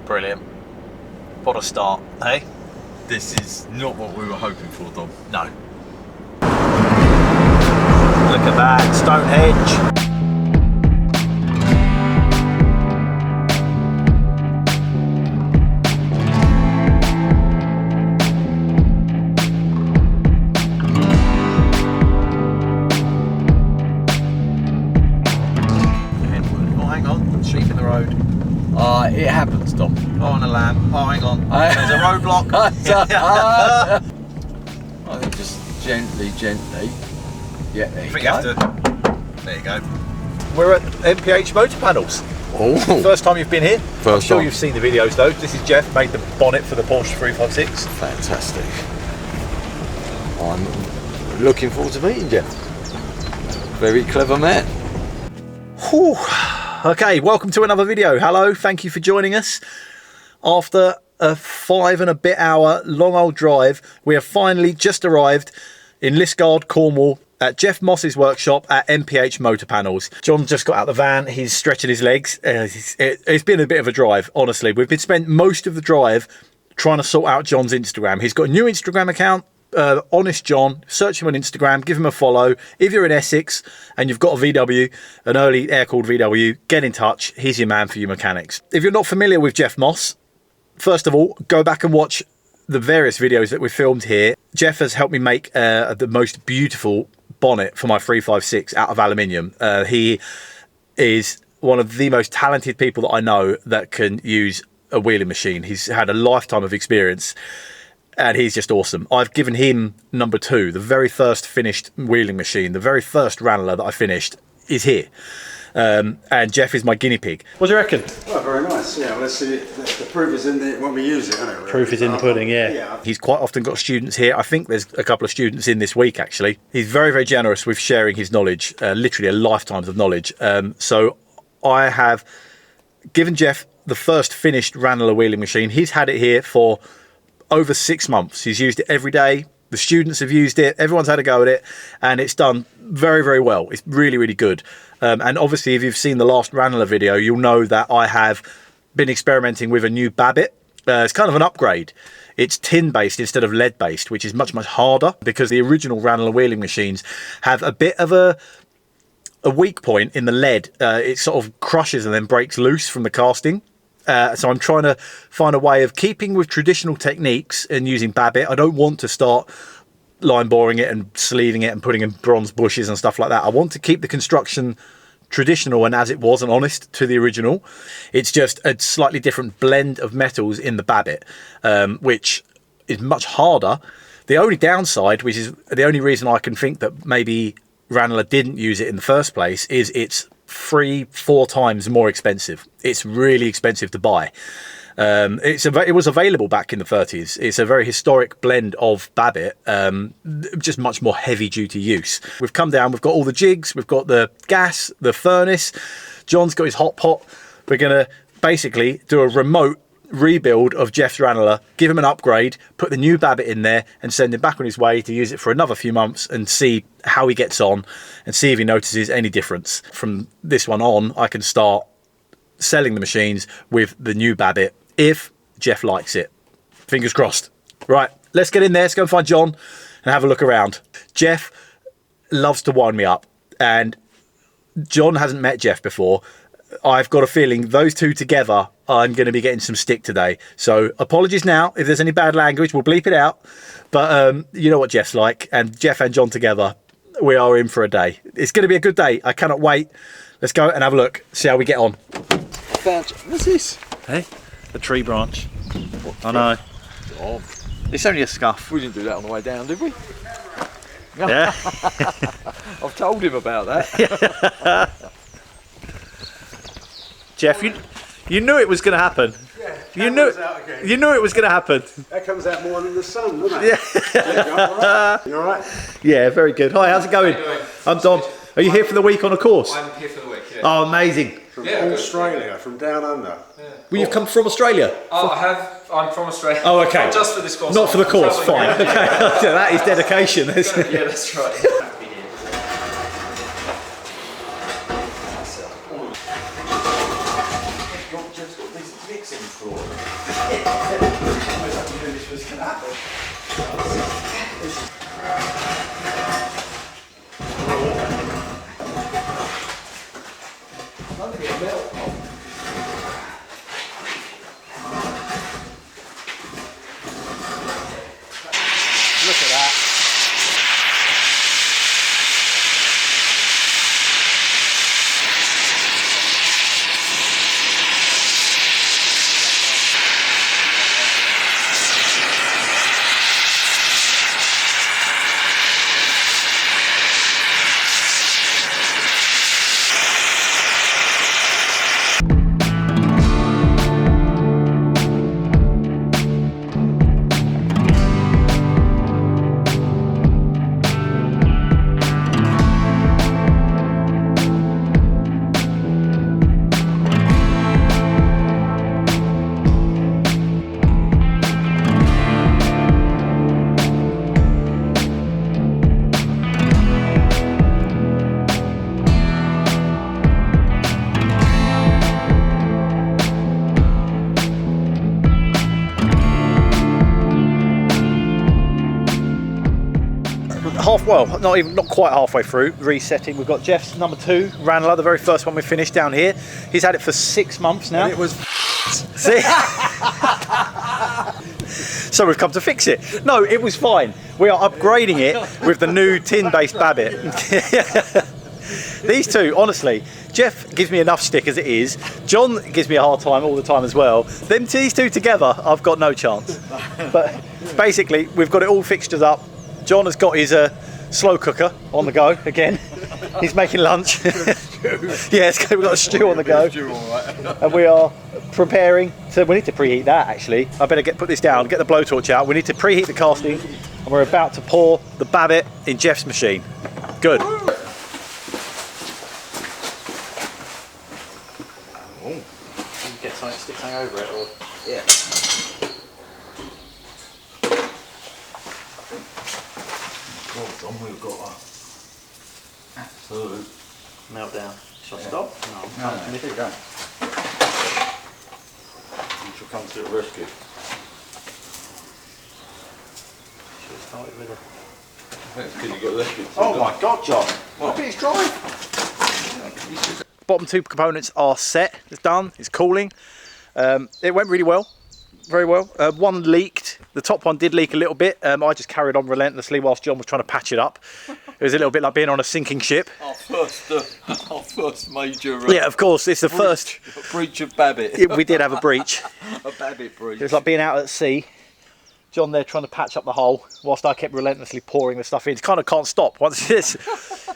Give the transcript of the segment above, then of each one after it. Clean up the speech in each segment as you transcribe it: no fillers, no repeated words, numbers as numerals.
Brilliant. What a start, eh? This is not what we were hoping for, Dom. No. Look at that, Stonehenge. It happens, Dom. Oh, on a lamp. Oh, hang on. There's a roadblock. I think just gently. Yeah, there you go. You have to. There you go. We're at MPH Motor Panels. Oh. First time you've been here? First I'm sure time. you've seen the videos though. This is Geoff, made the bonnet for the Porsche 356. Fantastic. I'm looking forward to meeting Geoff. Very clever man. Whew. Okay, welcome to another video. Hello, thank you for joining us. After a 5 and a bit hour long old drive, we have finally just arrived in Liskeard, Cornwall, at Geoff Moss's workshop at MPH Motor Panels. John just got out the van, he's stretching his legs. It's been a bit of a drive, honestly. We've been spent most of the drive trying to sort out John's Instagram. He's got a new Instagram account. Honest John, search him on Instagram, give him a follow. If you're in Essex and you've got a VW, an early air-cooled VW, get in touch. He's your man for you mechanics. If you're not familiar with Geoff Moss, first of all, go back and watch the various videos that we filmed here. Geoff has helped me make the most beautiful bonnet for my 356 out of aluminium. He is one of the most talented people that I know that can use a wheeling machine. He's had a lifetime of experience. And he's just awesome. I've given him number 2, the very first finished wheeling machine, the very first Ranalah that I finished is here. And Geoff is my guinea pig. What do you reckon? Oh, very nice. Yeah, let's see. The proof is in the when we use it, isn't it? Really? Proof is in the pudding, yeah. He's quite often got students here. I think there's a couple of students in this week, actually. He's very, very generous with sharing his knowledge, literally a lifetime of knowledge. So I have given Geoff the first finished Ranalah wheeling machine. He's had it here for over 6 months. He's used it every day. The students have used it. Everyone's had a go at it, and it's done very, very well. It's really, really good. And obviously, if you've seen the last Ranalah video, you'll know that I have been experimenting with a new Babbitt. It's kind of an upgrade. It's tin-based instead of lead-based, which is much, much harder because the original Ranalah wheeling machines have a bit of a weak point in the lead. It sort of crushes and then breaks loose from the casting. So I'm trying to find a way of keeping with traditional techniques and using Babbitt. I don't want to start line boring it and sleeving it and putting in bronze bushes and stuff like that. I want to keep the construction traditional and as it was and honest to the original. It's just a slightly different blend of metals in the Babbitt, which is much harder. The only downside, which is the only reason I can think that maybe Ranalah didn't use it in the first place, is it's 3-4 times more expensive. It's really expensive to buy. It was available back in the 30s. It's a very historic blend of Babbitt, just much more heavy duty use. We've come down, we've got all the jigs, we've got the gas, the furnace. John's got his hot pot. We're gonna basically do a remote rebuild of Geoff's Ranalah, give him an upgrade, put the new Babbitt in there and send him back on his way to use it for another few months and see how he gets on and see if he notices any difference. From this one on, I can start selling the machines with the new Babbitt if Geoff likes it. Fingers crossed. Right, let's get in there. Let's go and find John and have a look around. Geoff loves to wind me up, and John hasn't met Geoff before. I've got a feeling those two together, I'm going to be getting some stick today. So apologies now. If there's any bad language, we'll bleep it out. But you know what Geoff's like. And Geoff and John together, we are in for a day. It's going to be a good day. I cannot wait. Let's go and have a look. See how we get on. What's this? Hey, a tree branch. I know. Oh, It's only a scuff. we didn't do that on the way down, did we? Yeah. I've told him about that. Geoff, you knew it was going to happen. Yeah, You knew it was going to happen. that comes out more than the sun, doesn't it? Yeah. You all right? Yeah, very good. Hi, how's it going? I'm Dom. Are you here for the week on a course? I'm here for the week, yeah. Oh, amazing. From Australia, from down under. Well, you've come from Australia? I'm from Australia. Oh, okay. Not just for this course. Not for the course, fine. Travelling. Okay, so that is dedication. Yeah, that's right. Look at that. Not quite halfway through resetting. We've got Geoff's number 2 Ranalah, the very first one we finished down here. He's had it for 6 months now. And it was. See? So we've come to fix it. No, it was fine. We are upgrading it with the new tin-based Babbitt. These two, honestly, Geoff gives me enough stick as it is. John gives me a hard time all the time as well. These two together, I've got no chance. But basically, we've got it all fixtured up. John has got his slow cooker on the go again. He's making lunch. Yes, we've got a stew on the go. And we are preparing to, we need to preheat that actually. I better put this down, get the blowtorch out. We need to preheat the casting and we're about to pour the Babbitt in Geoff's machine. Good. Get something, stick something over it, or yeah. We've got a absolute Meltdown. Shall I stop? No. keep going. You shall come to the rescue. Should have started with it. That's because you got left it. Oh my God, John! Look at his drive. Bottom 2 components are set. It's done. It's cooling. It went really well. Very well. One leaked. The top one did leak a little bit. I just carried on relentlessly whilst John was trying to patch it up. It was a little bit like being on a sinking ship. Our first major. Yeah, of course. It's the first breach of Babbitt. We did have a breach. A Babbitt breach. It was like being out at sea. John there trying to patch up the hole whilst I kept relentlessly pouring the stuff in. It kind of can't stop once this,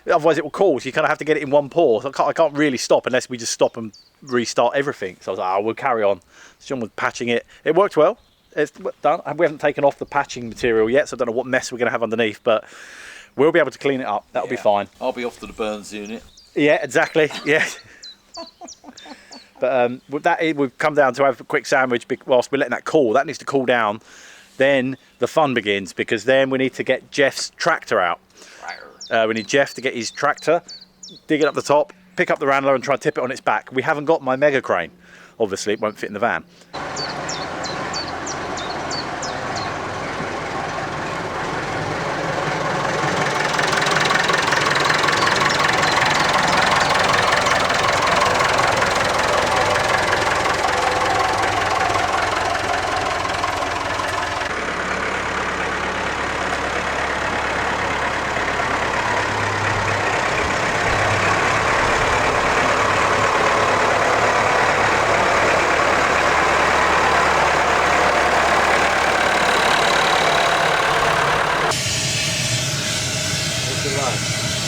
otherwise it will cause. You kind of have to get it in one pour. So I can't really stop unless we just stop and restart everything. So I was like, oh, we'll carry on. So John was patching it. It worked well. It's done. We haven't taken off the patching material yet, so I don't know what mess we're going to have underneath, but we'll be able to clean it up. That'll be fine. I'll be off to the Burns unit. Yeah, exactly. Yeah. But with that, we've come down to have a quick sandwich whilst we're letting that cool. That needs to cool down. Then the fun begins, because then we need to get Geoff's tractor out. We need Geoff to get his tractor, dig it up the top, pick up the Ranalah and try and tip it on its back. We haven't got my mega crane. Obviously, it won't fit in the van.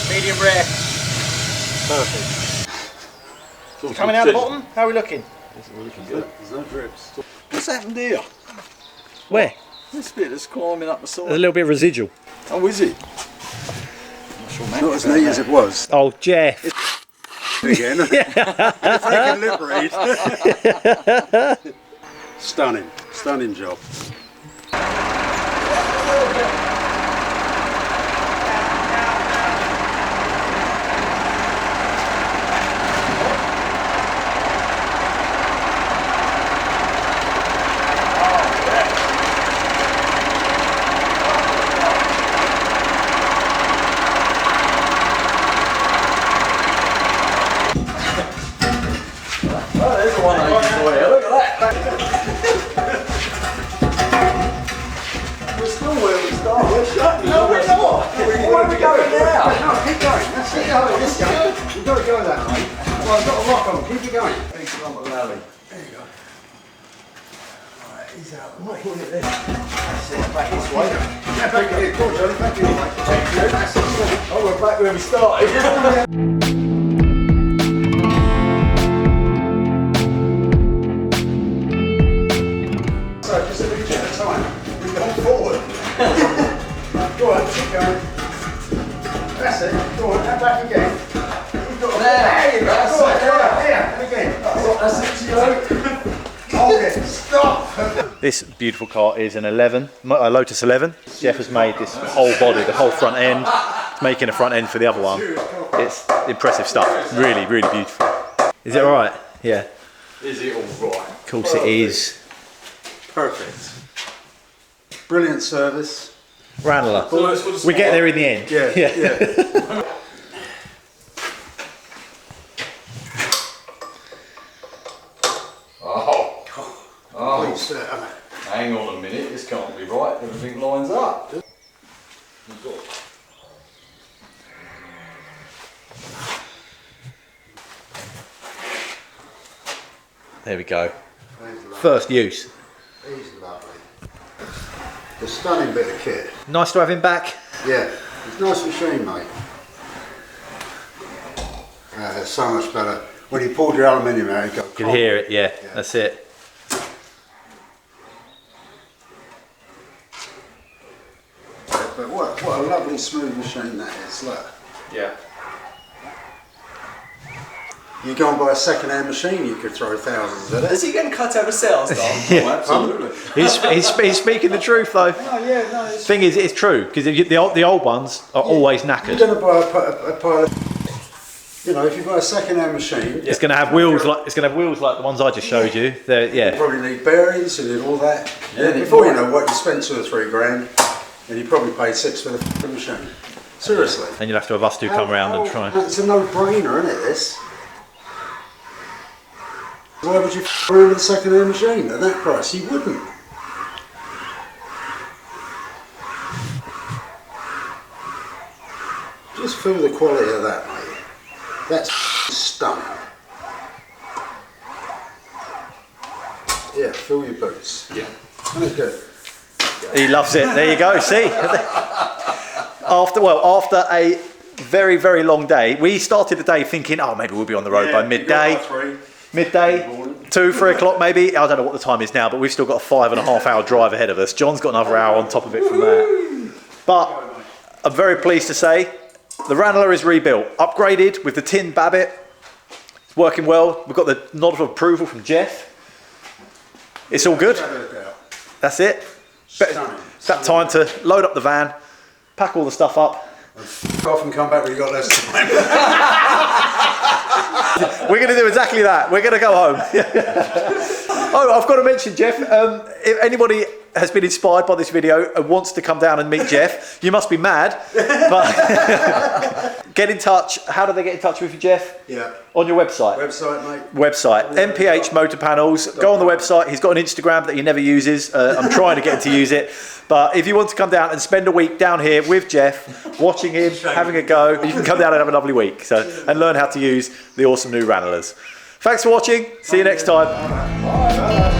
Medium rare. Perfect. Coming out the bottom? How are we looking? Looking good. There's no drips. What's happened here? Where? This bit that's climbing up the side. There's a little bit of residual. Oh, is it? Not as neat as it was. Oh, Geoff. Again. Freaking lip read. Stunning job. Keep going, this guy. You've got to go that way. Well, I've got a lock on. Keep it going. Big lump of rally. There you go. Alright, he's out. Look at this. That's it. Back this way. Yeah, back here. Come on, Johnny. Back here. Thank you. That's it. Oh, we're back where we started. So, just a minute at a time. We've gone forward. Go on, keep going. That's it. Go on, and back again. There you go. That's it. Here, and again. That's it, Gio. Hold it. Stop. This beautiful car is an 11, a Lotus 11. Geoff has made this whole body, the whole front end. He's making a front end for the other one. It's impressive stuff. Really, really beautiful. Is it all right? Yeah. Is it all right? Of course it is. Perfect. Brilliant service. Ranalah. We get there in the end. Yeah. Oh, Please, hang on a minute, this can't be right, everything lines up. There we go. First use. He's lovely. A stunning bit of kit. Nice to have him back. Yeah, it's a nice machine, mate. It's so much better. When you pulled your aluminium out, you go. You can hear it, yeah. That's it. But what a lovely smooth machine that is. Look. Yeah. You go and buy a second-hand machine, you could throw thousands at it. Is he getting cut out of sales, Dom? Oh, absolutely. He's speaking the truth though. Oh yeah, no. It's Thing is, it's true because the old ones are always knackered. You're going to buy a pile of. You know, if you buy a second-hand machine, It's going to have wheels like the ones I just showed you. They're, you yeah. probably need bearings, you need all that. Yeah, And before you know what, you spend 2 or 3 grand, and you probably paid 6 for the f***ing machine. Seriously. And you'll have to have us two come round and try. It's a no-brainer, isn't it? This. Why would you f*** around with a second-hand machine at that price? You wouldn't. Just feel the quality of that, mate. That's stunning. Yeah, fill your boots. Yeah. Isn't it good? He loves it. There you go. See. After a very, very long day, we started the day thinking, oh, maybe we'll be on the road by midday. Midday, 2, 3 o'clock maybe. I don't know what the time is now, but we've still got a 5.5 hour drive ahead of us. John's got another hour on top of it from there. But I'm very pleased to say the Ranalah is rebuilt, upgraded with the tin Babbitt. It's working well. We've got the nod of approval from Geoff. It's all good. That's it. It's that time to load up the van, pack all the stuff up. Off and come back when you got less time. We're going to do exactly that. We're going to go home. Oh, I've got to mention, Geoff, if anybody has been inspired by this video and wants to come down and meet Geoff, you must be mad. But get in touch. How do they get in touch with you, Geoff? Yeah. On your website? Website, mate. Website. MPH Motor Panels. Go on the website. He's got an Instagram that he never uses. I'm trying to get him to use it. But if you want to come down and spend a week down here with Geoff, watching him, having a go, you can come down and have a lovely week. And learn how to use the awesome new Ranalahs. Thanks for watching. See you next time. Bye.